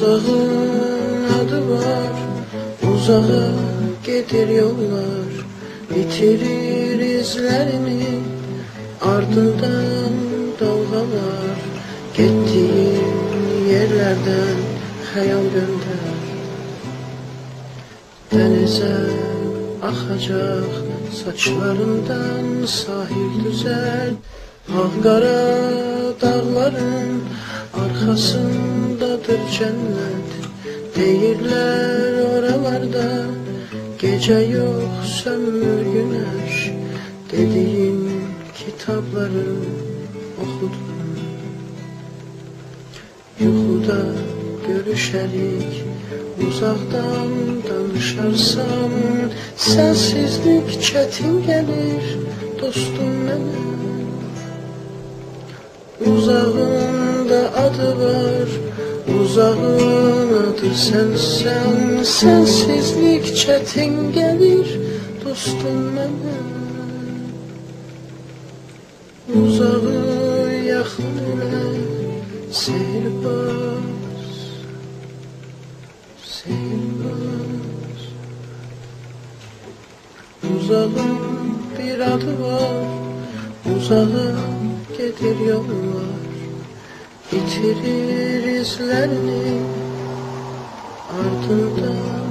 Uzağın adı var, uzağa gedir yollar, bitirir izlerini, ardından dalgalar. Gittiğin yerlerden hayal gönder, denize akacak saçlarından sahil düzel. Kara dağların arkasındadır cennet, değirler oralarda gece yok sönmür güneş. Dediğin kitapları okudum, yuxuda görüşerik, uzaktan danışarsam sensizlik çetin gelir dostum mənə. Uzağında adı var, uzağın adı sensen, sensizlik çetin gelir dostum mənə. Uzağı yaxın elə seyrbaz, seyrbaz. Uzağın bir adı var, uzağa gedir yollar, bitirir izlerini, ardından